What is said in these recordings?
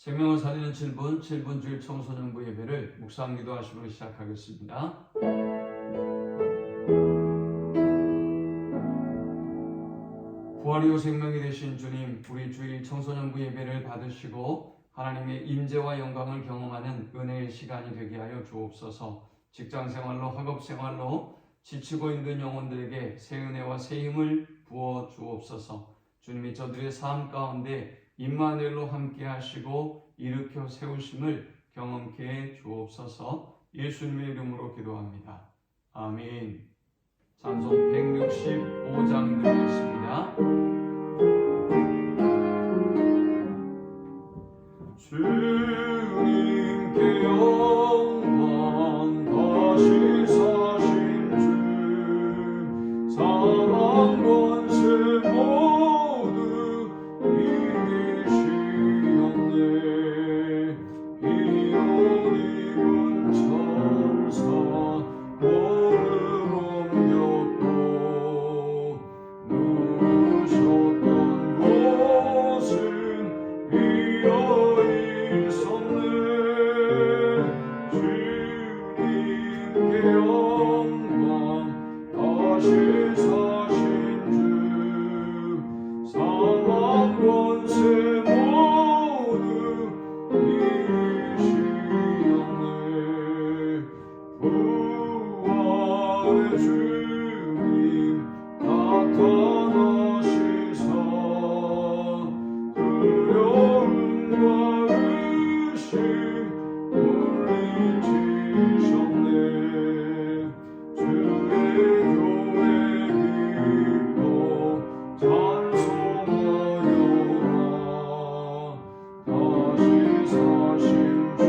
생명을 살리는 7분 주일 청소년부 예배를 묵상 기도하시고 시작하겠습니다. 부활이요 생명이 되신 주님, 우리 주일 청소년부 예배를 받으시고 하나님의 임재와 영광을 경험하는 은혜의 시간이 되게 하여 주옵소서. 직장생활로 학업생활로 지치고 있는 영혼들에게 새 은혜와 새 힘을 부어 주옵소서. 주님이 저들의 삶 가운데 임마누엘로 함께 하시고 일으켜 세우심을 경험케 해 주옵소서. 예수님의 이름으로 기도합니다. 아멘. 찬송 165장 드리겠습니다. 주님께 영광 다시 사신 주 사망 권세 모두 이기시었네. 이온 입은 천사 오늘 옮겼고 누우셨던 곳은 비어 있었네. 주님께 영광 다시 사신 주 사망 권세 모두 이기시었네. 부활의 주님 나타나시사 두려움과 의심 물리치셨네. 주의 교회 기뻐 찬송하여라. 다시 사신 주님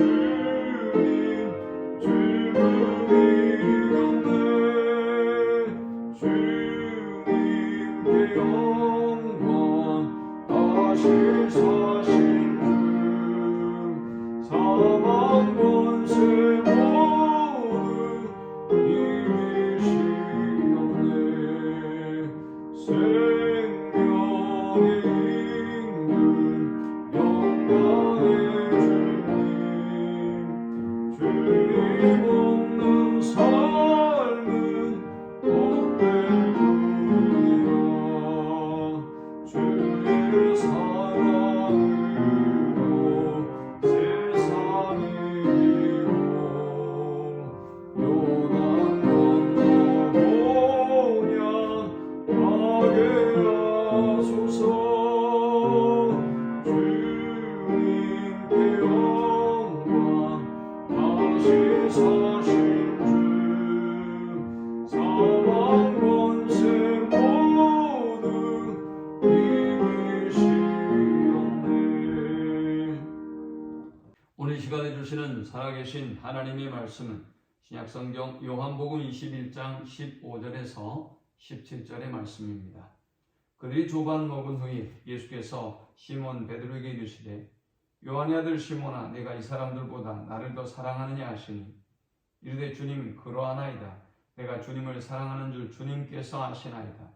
죽음 이겼네. 주님께 영광 다시 사신 주 사망 권세 모두 이기시었네. 생명의 임금 영광의 주님 없는 삶은 헛될 뿐이라. 주의 사랑으로 세상이 이기고 요단 건너보냐 가게 하소서. 주님께 영광 다시 사신 주 사망 권세 모두 이기시었네. 오늘 이 시간에 주시는 살아계신 하나님의 말씀은 신약성경 요한복음 21장 15절에서 17절의 말씀입니다. 그들이 조반 먹은 후에 예수께서 시몬 베드로에게 이르시되 요한의 아들 시몬아 내가 이 사람들보다 나를 더 사랑하느냐 하시니 이르되 주님 그러하나이다. 내가 주님을 사랑하는 줄 주님께서 아시나이다.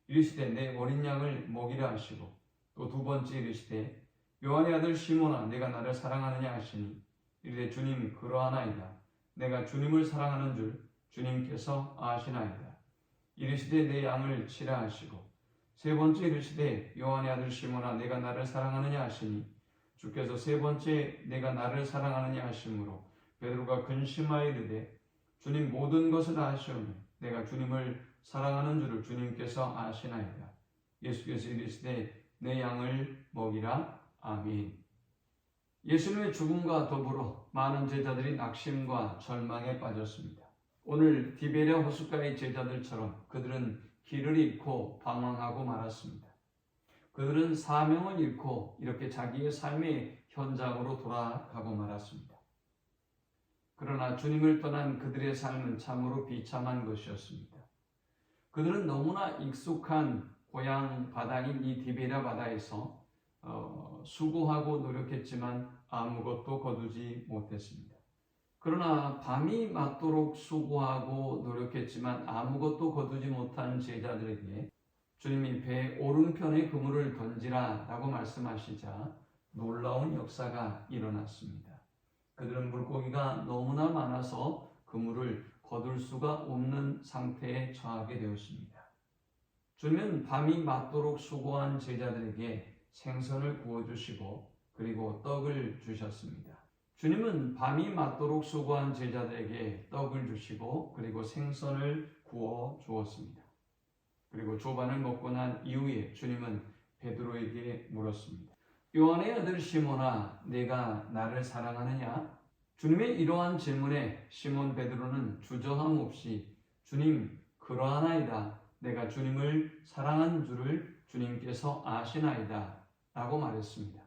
이르시되 내 어린 양을 먹이라 하시고 또 두 번째 이르시되 요한의 아들 시몬아 내가 나를 사랑하느냐 하시니 이르되 주님 그러하나이다. 내가 주님을 사랑하는 줄 주님께서 아시나이다. 이르시되 내 양을 치라 하시고 세 번째 이르시되 요한의 아들 시몬아 내가 나를 사랑하느냐 하시니 주께서 세 번째 내가 나를 사랑하느냐 하심으로 베드로가 근심하여 이르되 주님 모든 것을 아시오니 내가 주님을 사랑하는 줄을 주님께서 아시나이다. 예수께서 이르시되 내 양을 먹이라. 아멘. 예수님의 죽음과 더불어 많은 제자들이 낙심과 절망에 빠졌습니다. 오늘 디베랴 호숫가의 제자들처럼 그들은 길을 잃고 방황하고 말았습니다. 그들은 사명을 잃고 이렇게 자기의 삶의 현장으로 돌아가고 말았습니다. 그러나 주님을 떠난 그들의 삶은 참으로 비참한 것이었습니다. 그들은 너무나 익숙한 고향 바다인 이 디베랴 바다에서 수고하고 노력했지만 아무것도 거두지 못했습니다. 그러나 밤이 맞도록 수고하고 노력했지만 아무것도 거두지 못한 제자들에게 주님이 배 오른편에 그물을 던지라 라고 말씀하시자 놀라운 역사가 일어났습니다. 그들은 물고기가 너무나 많아서 그물을 거둘 수가 없는 상태에 처하게 되었습니다. 주님은 밤이 맞도록 수고한 제자들에게 생선을 구워주시고 그리고 떡을 주셨습니다. 주님은 밤이 맞도록 수고한 제자들에게 떡을 주시고 그리고 생선을 구워 주었습니다. 그리고 조반을 먹고 난 이후에 주님은 베드로에게 물었습니다. 요한의 아들 시몬아, 내가 나를 사랑하느냐? 주님의 이러한 질문에 시몬 베드로는 주저함 없이 주님, 그러하나이다. 내가 주님을 사랑하는 줄을 주님께서 아시나이다. 라고 말했습니다.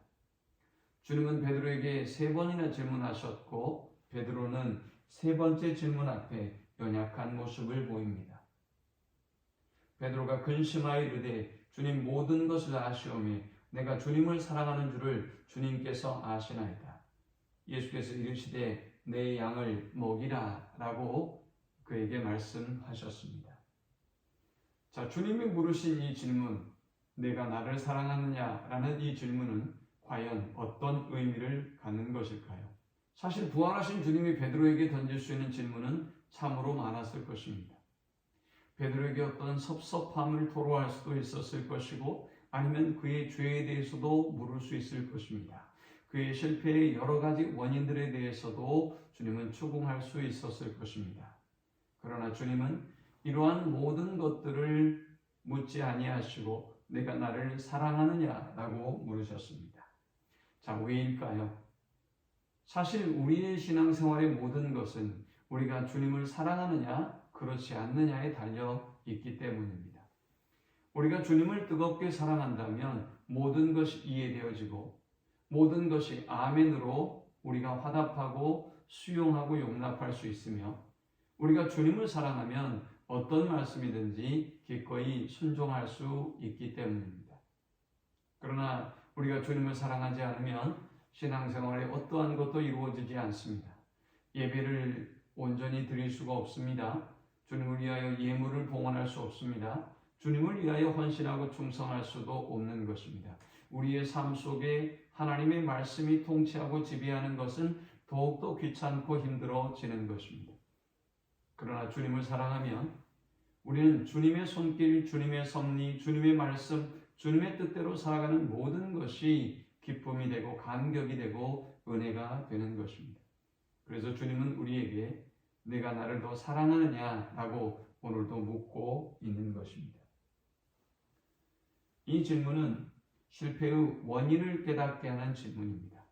주님은 베드로에게 3번이나 질문하셨고 베드로는 3번째 질문 앞에 연약한 모습을 보입니다. 베드로가 근심하여 이르되 주님 모든 것을 아시오매 내가 주님을 사랑하는 줄을 주님께서 아시나이다. 예수께서 이르시되 내 양을 먹이라 라고 그에게 말씀하셨습니다. 자, 주님이 물으신 이 질문, 내가 나를 사랑하느냐 라는 이 질문은 과연 어떤 의미를 갖는 것일까요? 사실 부활하신 주님이 베드로에게 던질 수 있는 질문은 참으로 많았을 것입니다. 베드로에게 어떤 섭섭함을 토로할 수도 있었을 것이고 아니면 그의 죄에 대해서도 물을 수 있을 것입니다. 그의 실패의 여러 가지 원인들에 대해서도 주님은 추궁할 수 있었을 것입니다. 그러나 주님은 이러한 모든 것들을 묻지 아니하시고 내가 나를 사랑하느냐라고 물으셨습니다. 자, 왜일까요? 사실 우리의 신앙생활의 모든 것은 우리가 주님을 사랑하느냐 그렇지 않느냐에 달려 있기 때문입니다. 우리가 주님을 뜨겁게 사랑한다면 모든 것이 이해되어지고 모든 것이 아멘으로 우리가 화답하고 수용하고 용납할 수 있으며 우리가 주님을 사랑하면 어떤 말씀이든지 기꺼이 순종할 수 있기 때문입니다. 그러나 우리가 주님을 사랑하지 않으면 신앙생활에 어떠한 것도 이루어지지 않습니다. 예배를 온전히 드릴 수가 없습니다. 주님을 위하여 예물을 봉헌할 수 없습니다. 주님을 위하여 헌신하고 충성할 수도 없는 것입니다. 우리의 삶 속에 하나님의 말씀이 통치하고 지배하는 것은 더욱더 귀찮고 힘들어지는 것입니다. 그러나 주님을 사랑하면 우리는 주님의 손길, 주님의 섭리, 주님의 말씀, 주님의 뜻대로 살아가는 모든 것이 기쁨이 되고 감격이 되고 은혜가 되는 것입니다. 그래서 주님은 우리에게 내가 나를 더 사랑하느냐라고 오늘도 묻고 있는 것입니다. 이 질문은 실패의 원인을 깨닫게 하는 질문입니다.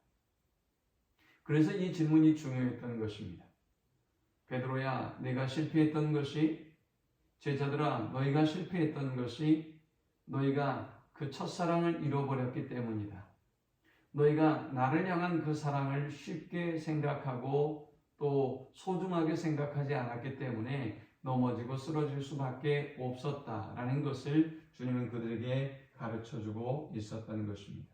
그래서 이 질문이 중요했던 것입니다. 베드로야, 내가 실패했던 것이, 제자들아, 너희가 실패했던 것이 너희가 그 첫사랑을 잃어버렸기 때문이다. 너희가 나를 향한 그 사랑을 쉽게 생각하고 또 소중하게 생각하지 않았기 때문에 넘어지고 쓰러질 수밖에 없었다라는 것을 주님은 그들에게 가르쳐주고 있었던 것입니다.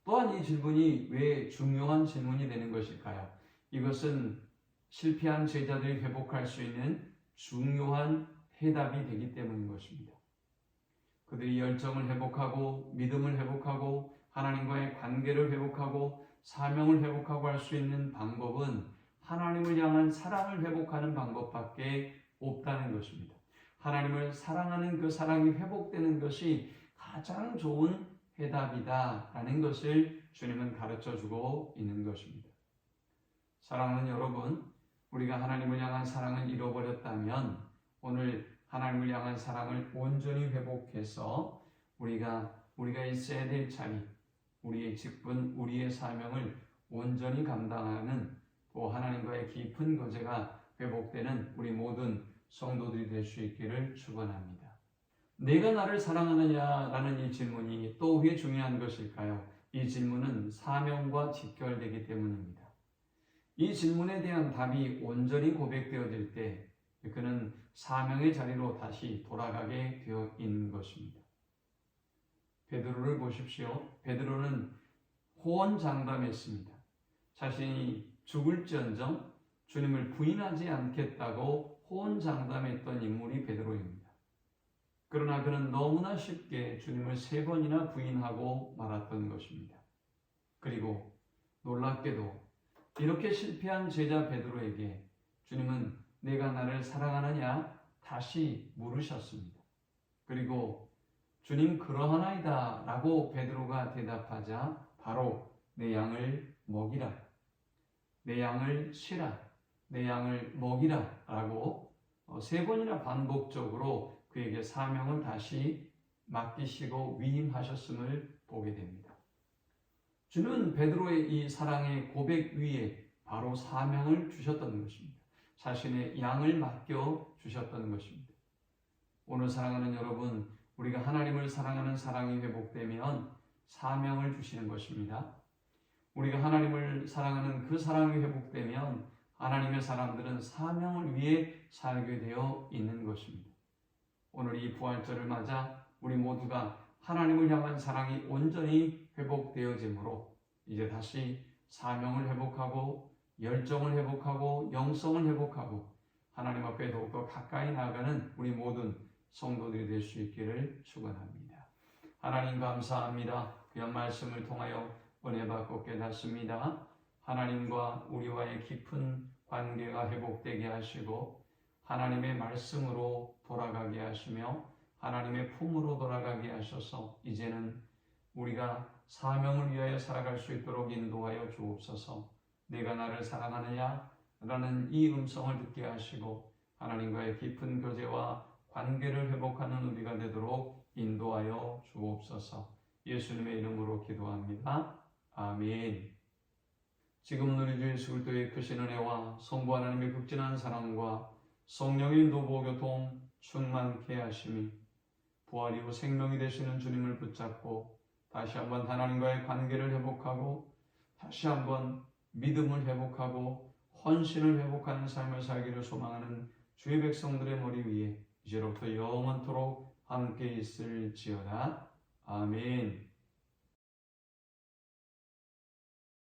또한 이 질문이 왜 중요한 질문이 되는 것일까요? 이것은 실패한 제자들이 회복할 수 있는 중요한 해답이 되기 때문인 것입니다. 그들이 열정을 회복하고 믿음을 회복하고 하나님과의 관계를 회복하고 사명을 회복하고 할 수 있는 방법은 하나님을 향한 사랑을 회복하는 방법밖에 없다는 것입니다. 하나님을 사랑하는 그 사랑이 회복되는 것이 가장 좋은 해답이다라는 것을 주님은 가르쳐주고 있는 것입니다. 사랑하는 여러분, 우리가 하나님을 향한 사랑을 잃어버렸다면 오늘 하나님을 향한 사랑을 온전히 회복해서 우리가 있어야 될 자리, 우리의 직분, 우리의 사명을 온전히 감당하는 또 하나님과의 깊은 거제가 회복되는 우리 모든 성도들이 될 수 있기를 축원합니다. 내가 나를 사랑하느냐라는 이 질문이 또 왜 중요한 것일까요? 이 질문은 사명과 직결되기 때문입니다. 이 질문에 대한 답이 온전히 고백되어질 때 그는 사명의 자리로 다시 돌아가게 되어 있는 것입니다. 베드로를 보십시오. 베드로는 호언장담했습니다. 자신이 죽을지언정 주님을 부인하지 않겠다고 호언장담했던 인물이 베드로입니다. 그러나 그는 너무나 쉽게 주님을 3번이나 부인하고 말았던 것입니다. 그리고 놀랍게도 이렇게 실패한 제자 베드로에게 주님은 내가 나를 사랑하느냐 다시 물으셨습니다. 그리고 주님 그러하나이다 라고 베드로가 대답하자 바로 내 양을 먹이라, 내 양을 쉬라, 내 양을 먹이라 라고 3번이나 반복적으로 그에게 사명을 다시 맡기시고 위임하셨음을 보게 됩니다. 주는 베드로의 이 사랑의 고백 위에 바로 사명을 주셨던 것입니다. 자신의 양을 맡겨 주셨던 것입니다. 오늘 사랑하는 여러분, 우리가 하나님을 사랑하는 사랑이 회복되면 사명을 주시는 것입니다. 우리가 하나님을 사랑하는 그 사랑이 회복되면 하나님의 사람들은 사명을 위해 살게 되어 있는 것입니다. 오늘 이 부활절을 맞아 우리 모두가 하나님을 향한 사랑이 온전히 회복되어지므로 이제 다시 사명을 회복하고 열정을 회복하고 영성을 회복하고 하나님 앞에 더욱더 가까이 나아가는 우리 모든 성도들이 될 수 있기를 축원합니다. 하나님 감사합니다. 귀한 말씀을 통하여 은혜 받고 깨닫습니다. 하나님과 우리와의 깊은 관계가 회복되게 하시고 하나님의 말씀으로 돌아가게 하시며 하나님의 품으로 돌아가게 하셔서 이제는 우리가 사명을 위하여 살아갈 수 있도록 인도하여 주옵소서. 내가 나를 사랑하느냐? 라는 이 음성을 듣게 하시고 하나님과의 깊은 교제와 관계를 회복하는 우리가 되도록 인도하여 주옵소서. 예수님의 이름으로 기도합니다. 아멘. 지금 우리 주 예수 그리스도의 크신 은혜와 성부 하나님의 극진한 사랑과 성령의 인도 교통 충만케 하심이 부활 이후 생명이 되시는 주님을 붙잡고 다시 한번 하나님과의 관계를 회복하고 다시 한번 믿음을 회복하고 헌신을 회복하는 삶을 살기를 소망하는 주의 백성들의 머리 위에 이제로부터 영원토록 함께 있을지어다. 아멘.